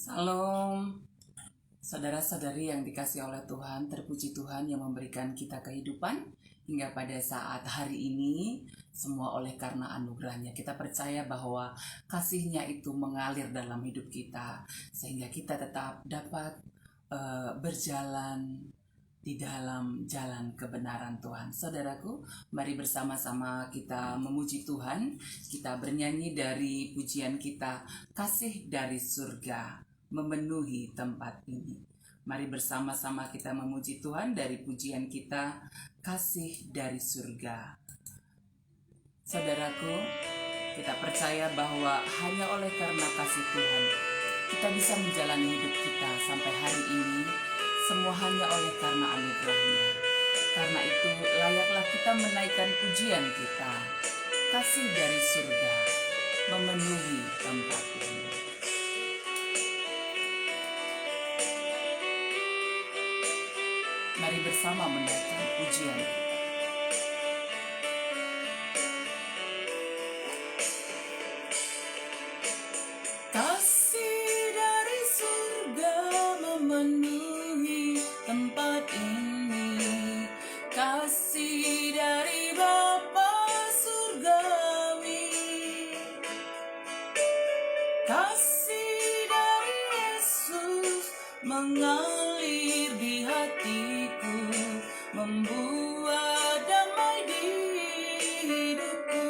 Salam, saudara-saudari yang dikasih oleh Tuhan, terpuji Tuhan yang memberikan kita kehidupan hingga pada saat hari ini, semua oleh karena anugerahnya. Kita percaya bahwa kasihnya itu mengalir dalam hidup kita, sehingga kita tetap dapat berjalan di dalam jalan kebenaran Tuhan. Saudaraku, mari bersama-sama kita memuji Tuhan. Kita bernyanyi dari pujian kita, Kasih dari Surga memenuhi tempat ini. Mari bersama-sama kita memuji Tuhan dari pujian kita, Kasih dari Surga. Saudaraku, kita percaya bahwa hanya oleh karena kasih Tuhan kita bisa menjalani hidup kita sampai hari ini. Semua hanya oleh karena anugerahnya. Karena itu layaklah kita menaikkan pujian kita, Kasih dari Surga memenuhi tempat ini. Mari bersama menaikkan pujian kita. Kasih dari surga memenuhi tempat ini. Kasih dari Bapa surgawi. Kasih dari Yesus mengalir di hatiku, membuat damai di hidupku.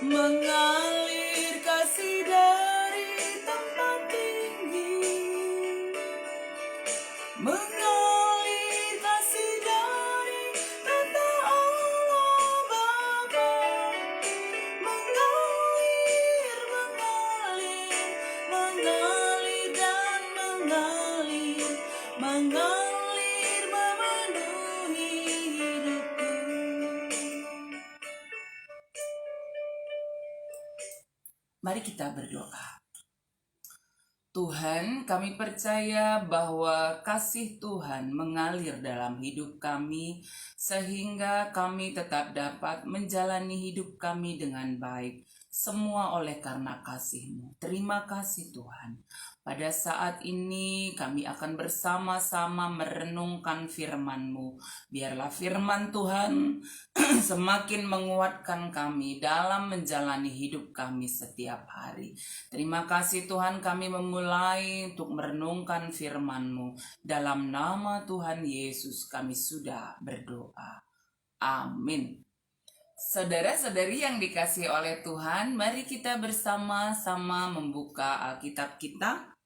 Mengalir kasih dari tempat tinggi, mengalir kasih dari tata Allah Bapa, mengalir dan mengalir memenuhi hidupku. Mari kita berdoa. Tuhan, kami percaya bahwa kasih Tuhan mengalir dalam hidup kami sehingga kami tetap dapat menjalani hidup kami dengan baik. Semua oleh karena kasih-Mu. Terima kasih Tuhan. Pada saat ini kami akan bersama-sama merenungkan firman-Mu. Biarlah firman Tuhan semakin menguatkan kami dalam menjalani hidup kami setiap hari. Terima kasih Tuhan, kami memulai untuk merenungkan firman-Mu. Dalam nama Tuhan Yesus kami sudah berdoa. Amin. Saudara-saudari yang dikasihi oleh Tuhan, mari kita bersama-sama membuka Alkitab kita.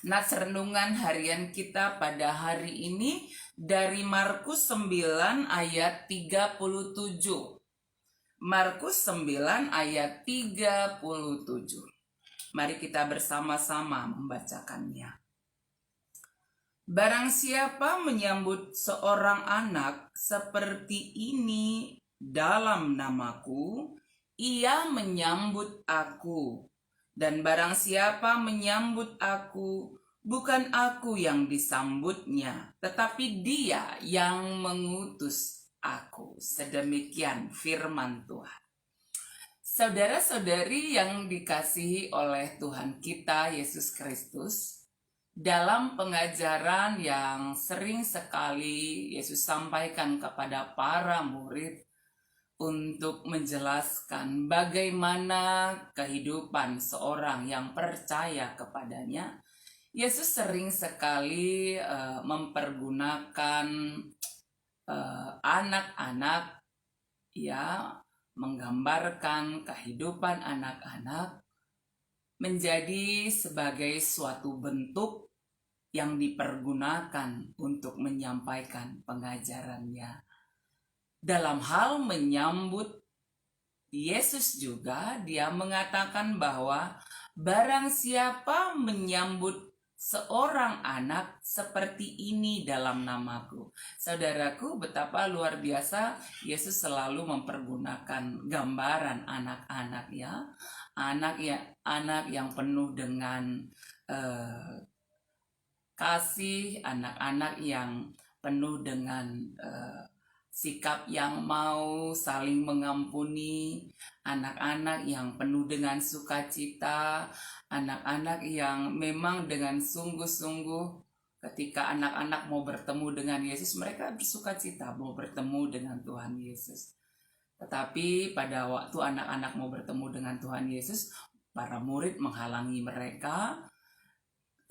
Nats renungan harian kita pada hari ini dari Markus 9 ayat 37. Markus 9 ayat 37. Mari kita bersama-sama membacakannya. Barang siapa menyambut seorang anak seperti ini dalam namaku, ia menyambut aku. Dan barang siapa menyambut aku, bukan aku yang disambutnya, tetapi Dia yang mengutus aku. Sedemikian firman Tuhan. Saudara-saudari yang dikasihi oleh Tuhan kita Yesus Kristus, dalam pengajaran yang sering sekali Yesus sampaikan kepada para murid untuk menjelaskan bagaimana kehidupan seorang yang percaya kepadanya, Yesus sering sekali mempergunakan anak-anak, ya, menggambarkan kehidupan anak-anak menjadi sebagai suatu bentuk yang dipergunakan untuk menyampaikan pengajarannya. Dalam hal menyambut Yesus juga, Dia mengatakan bahwa barang siapa menyambut seorang anak seperti ini dalam namaku. Saudaraku, betapa luar biasa Yesus selalu mempergunakan gambaran anak-anak, ya. Anak yang penuh dengan kasih, anak-anak yang penuh dengan sikap yang mau saling mengampuni, anak-anak yang penuh dengan sukacita, anak-anak yang memang dengan sungguh-sungguh ketika anak-anak mau bertemu dengan Yesus, mereka bersukacita mau bertemu dengan Tuhan Yesus. Tetapi pada waktu anak-anak mau bertemu dengan Tuhan Yesus, para murid menghalangi mereka.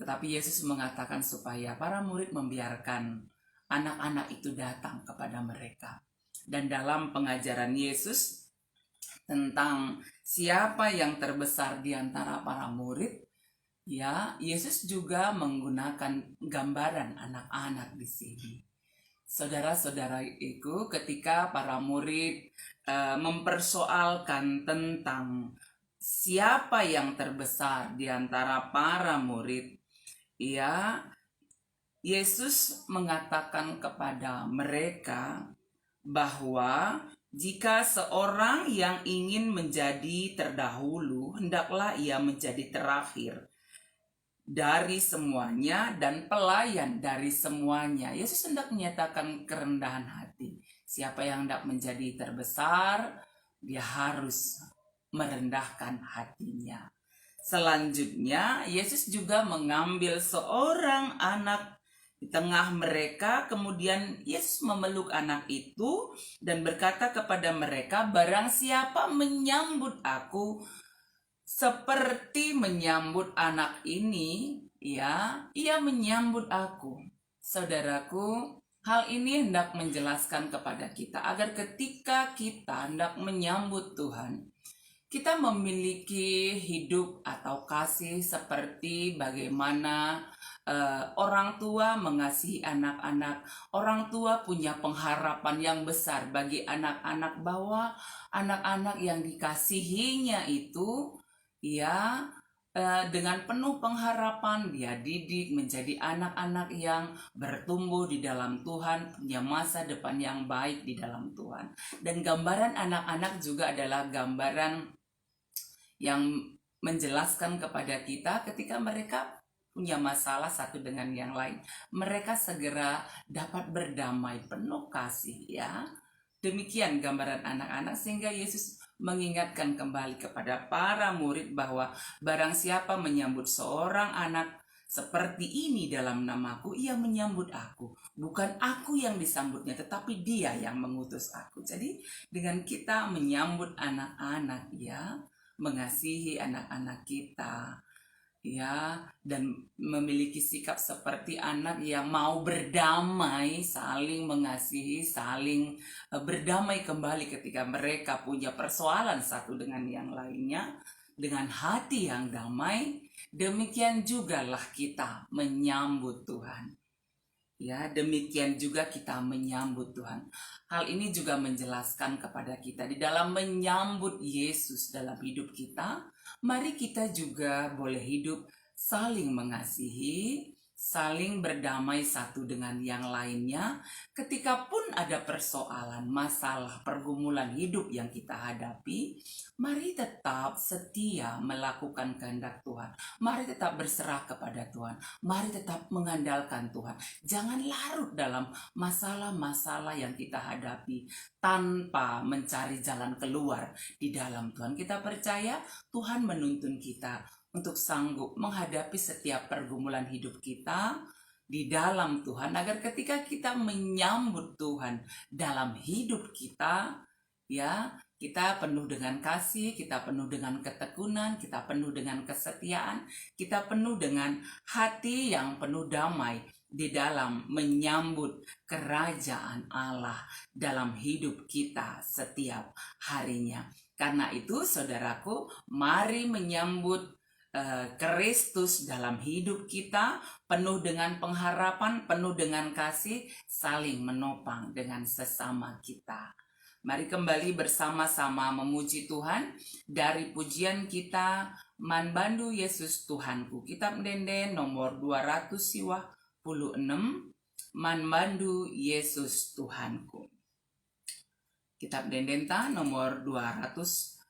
Tetapi Yesus mengatakan supaya para murid membiarkan anak-anak itu datang kepada mereka. Dan dalam pengajaran Yesus tentang siapa yang terbesar di antara para murid, ya, Yesus juga menggunakan gambaran anak-anak di sini. Saudara-saudariku, ketika para murid mempersoalkan tentang siapa yang terbesar di antara para murid, ya, Yesus mengatakan kepada mereka bahwa jika seorang yang ingin menjadi terdahulu, hendaklah ia menjadi terakhir dari semuanya dan pelayan dari semuanya. Yesus hendak menyatakan kerendahan hati. Siapa yang hendak menjadi terbesar, dia harus merendahkan hatinya. Selanjutnya, Yesus juga mengambil seorang anak di tengah mereka, kemudian Yesus memeluk anak itu dan berkata kepada mereka, barang siapa menyambut aku seperti menyambut anak ini, ya, ia menyambut aku. Saudaraku, hal ini hendak menjelaskan kepada kita agar ketika kita hendak menyambut Tuhan, kita memiliki hidup atau kasih seperti bagaimana orang tua mengasihi anak-anak. Orang tua punya pengharapan yang besar bagi anak-anak bahwa anak-anak yang dikasihinya itu, ya, dengan penuh pengharapan dia didik menjadi anak-anak yang bertumbuh di dalam Tuhan, punya masa depan yang baik di dalam Tuhan. Dan gambaran anak-anak juga adalah gambaran yang menjelaskan kepada kita ketika mereka punya masalah satu dengan yang lain, mereka segera dapat berdamai, penuh kasih, ya. Demikian gambaran anak-anak, sehingga Yesus mengingatkan kembali kepada para murid bahwa barang siapa menyambut seorang anak seperti ini dalam namaku, ia menyambut aku. Bukan aku yang disambutnya, tetapi dia yang mengutus aku. Jadi dengan kita menyambut anak-anak, ya, mengasihi anak-anak kita, ya, dan memiliki sikap seperti anak yang mau berdamai, saling mengasihi, saling berdamai kembali ketika mereka punya persoalan satu dengan yang lainnya, dengan hati yang damai. Demikian jugalah kita menyambut Tuhan. Ya, demikian juga kita menyambut Tuhan. Hal ini juga menjelaskan kepada kita di dalam menyambut Yesus dalam hidup kita, mari kita juga boleh hidup saling mengasihi, saling berdamai satu dengan yang lainnya. Ketika pun ada persoalan, masalah, pergumulan hidup yang kita hadapi, mari tetap setia melakukan kehendak Tuhan. Mari tetap berserah kepada Tuhan. Mari tetap mengandalkan Tuhan. Jangan larut dalam masalah-masalah yang kita hadapi tanpa mencari jalan keluar di dalam Tuhan. Kita percaya Tuhan menuntun kita untuk sanggup menghadapi setiap pergumulan hidup kita di dalam Tuhan, agar ketika kita menyambut Tuhan dalam hidup kita, ya, kita penuh dengan kasih, kita penuh dengan ketekunan, kita penuh dengan kesetiaan, kita penuh dengan hati yang penuh damai di dalam menyambut kerajaan Allah dalam hidup kita setiap harinya. Karena itu, saudaraku, mari menyambut Kristus dalam hidup kita, penuh dengan pengharapan, penuh dengan kasih, saling menopang dengan sesama kita. Mari kembali bersama-sama memuji Tuhan dari pujian kita, Manbandu Yesus Tuhanku. Kitab Denden nomor 256, Manbandu Yesus Tuhanku. Kitab Dendenta nomor 256,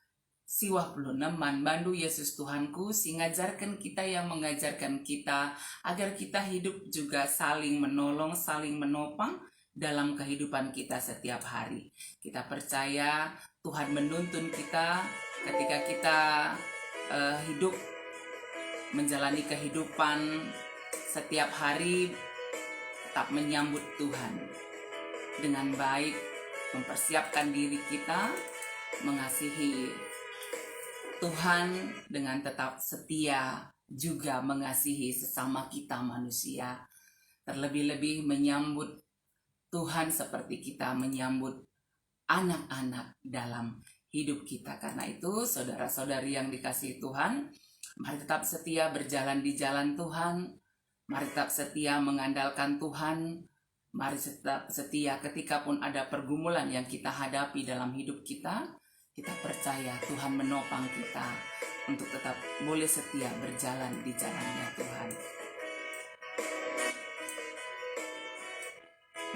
Manbandu Yesus Tuhanku, singajarkan kita yang mengajarkan kita agar kita hidup juga saling menolong, saling menopang dalam kehidupan kita setiap hari. Kita percaya Tuhan menuntun kita ketika kita hidup, menjalani kehidupan setiap hari, tetap menyambut Tuhan dengan baik, mempersiapkan diri kita mengasihi Tuhan dengan tetap setia, juga mengasihi sesama kita manusia. Terlebih-lebih menyambut Tuhan seperti kita menyambut anak-anak dalam hidup kita. Karena itu, saudara-saudari yang dikasihi Tuhan, mari tetap setia berjalan di jalan Tuhan. Mari tetap setia mengandalkan Tuhan. Mari tetap setia ketika pun ada pergumulan yang kita hadapi dalam hidup kita. Kita percaya Tuhan menopang kita untuk tetap boleh setia berjalan di jalannya Tuhan.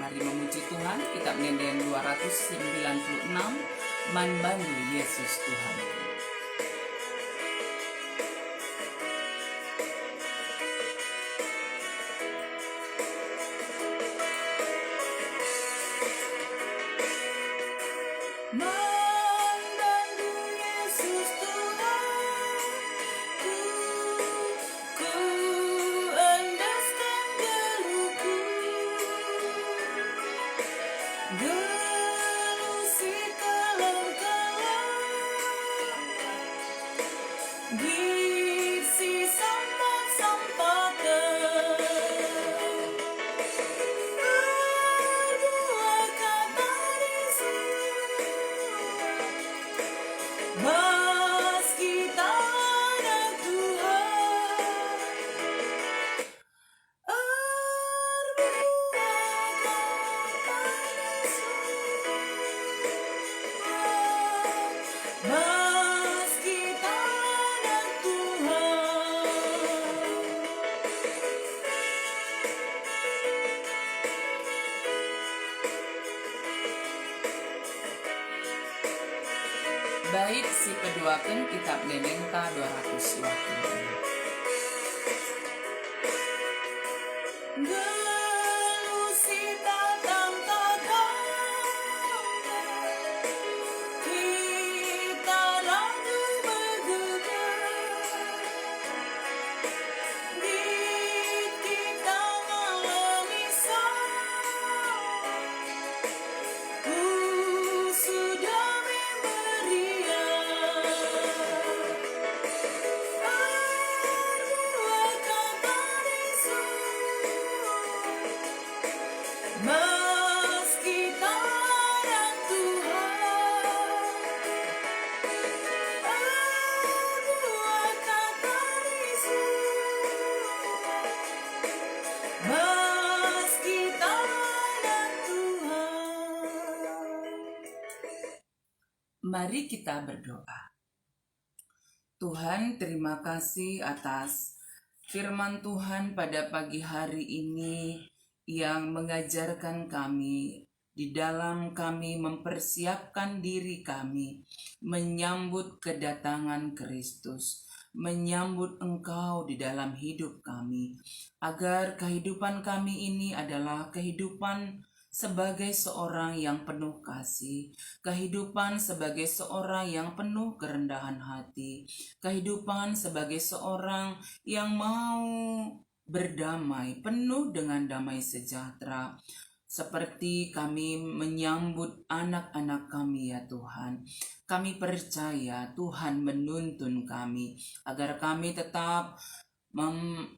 Mari memuji Tuhan, kitab Nyanyian 296, Manbandu Yesus Tuhan. Baik si peduakeun kitab Nyanyian 220. Mari kita berdoa. Tuhan, terima kasih atas firman Tuhan pada pagi hari ini yang mengajarkan kami di dalam kami mempersiapkan diri kami menyambut kedatangan Kristus, menyambut Engkau di dalam hidup kami, agar kehidupan kami ini adalah kehidupan sebagai seorang yang penuh kasih, kehidupan sebagai seorang yang penuh kerendahan hati, kehidupan sebagai seorang yang mau berdamai, penuh dengan damai sejahtera, seperti kami menyambut anak-anak kami ya Tuhan. Kami percaya Tuhan menuntun kami agar kami tetap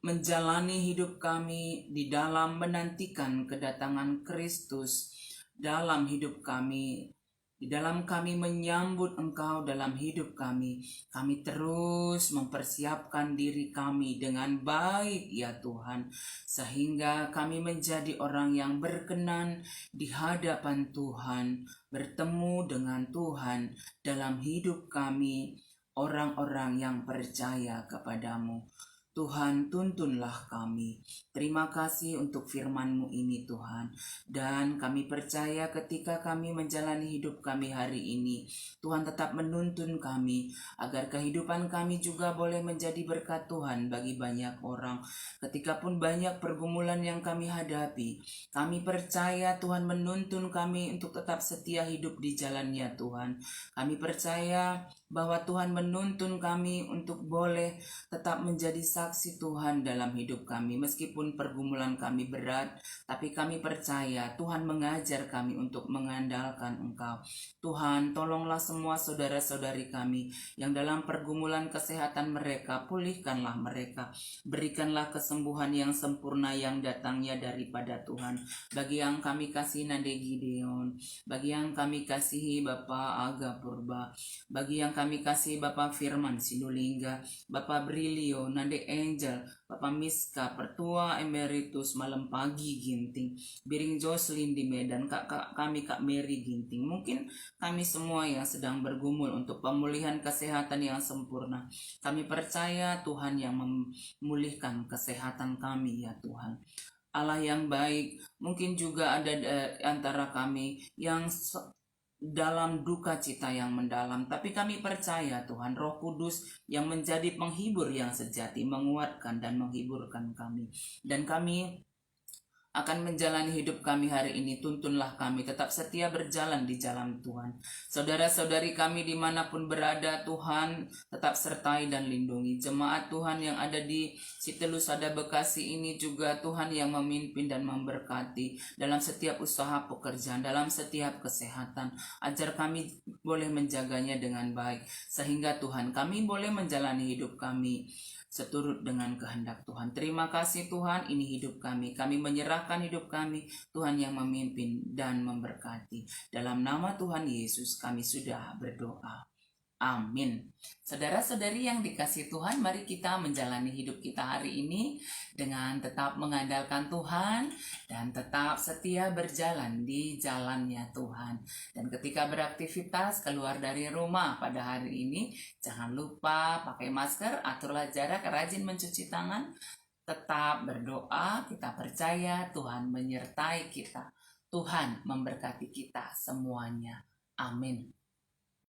menjalani hidup kami di dalam menantikan kedatangan Kristus dalam hidup kami, di dalam kami menyambut Engkau dalam hidup kami. Kami terus mempersiapkan diri kami dengan baik ya Tuhan, sehingga kami menjadi orang yang berkenan di hadapan Tuhan, bertemu dengan Tuhan dalam hidup kami, orang-orang yang percaya kepadamu. Tuhan, tuntunlah kami. Terima kasih untuk firman-Mu ini Tuhan. Dan kami percaya ketika kami menjalani hidup kami hari ini, Tuhan tetap menuntun kami agar kehidupan kami juga boleh menjadi berkat Tuhan bagi banyak orang. Ketika pun banyak pergumulan yang kami hadapi, kami percaya Tuhan menuntun kami untuk tetap setia hidup di jalan-Nya Tuhan. Kami percaya bahwa Tuhan menuntun kami untuk boleh tetap menjadi saksi Tuhan dalam hidup kami. Meskipun pergumulan kami berat, tapi kami percaya Tuhan mengajar kami untuk mengandalkan Engkau. Tuhan, tolonglah semua saudara-saudari kami yang dalam pergumulan kesehatan mereka, pulihkanlah mereka. Berikanlah kesembuhan yang sempurna yang datangnya daripada Tuhan. Bagi yang kami kasih Nade Gideon, bagi yang kami kasihi Bapak Aga Purba, bagi yang kami kasih Bapak Firman Sinulingga, Bapak Brilio, Nade Angel, Bapak Miska, Pertua Emeritus Malam Pagi Ginting, Biring Jocelyn di Medan, kami Kak Mary Ginting. Mungkin kami semua yang sedang bergumul untuk pemulihan kesehatan yang sempurna. Kami percaya Tuhan yang memulihkan kesehatan kami ya Tuhan. Allah yang baik, mungkin juga ada antara kami yang dalam duka cita yang mendalam, tapi kami percaya Tuhan Roh Kudus yang menjadi penghibur yang sejati menguatkan dan menghiburkan kami, dan kami akan menjalani hidup kami hari ini. Tuntunlah kami tetap setia berjalan di jalan Tuhan. Saudara-saudari kami dimanapun berada, Tuhan tetap sertai dan lindungi. Jemaat Tuhan yang ada di Sitelusada Bekasi ini juga Tuhan yang memimpin dan memberkati dalam setiap usaha pekerjaan, dalam setiap kesehatan. Ajar kami boleh menjaganya dengan baik, sehingga Tuhan kami boleh menjalani hidup kami seturut dengan kehendak Tuhan. Terima kasih Tuhan, ini hidup kami. Kami menyerahkan hidup kami, Tuhan yang memimpin dan memberkati. Dalam nama Tuhan Yesus kami sudah berdoa. Amin. Saudara-saudari yang dikasihi Tuhan, mari kita menjalani hidup kita hari ini dengan tetap mengandalkan Tuhan dan tetap setia berjalan di jalannya Tuhan. Dan ketika beraktivitas keluar dari rumah pada hari ini, jangan lupa pakai masker, aturlah jarak, rajin mencuci tangan, tetap berdoa, kita percaya Tuhan menyertai kita. Tuhan memberkati kita semuanya. Amin.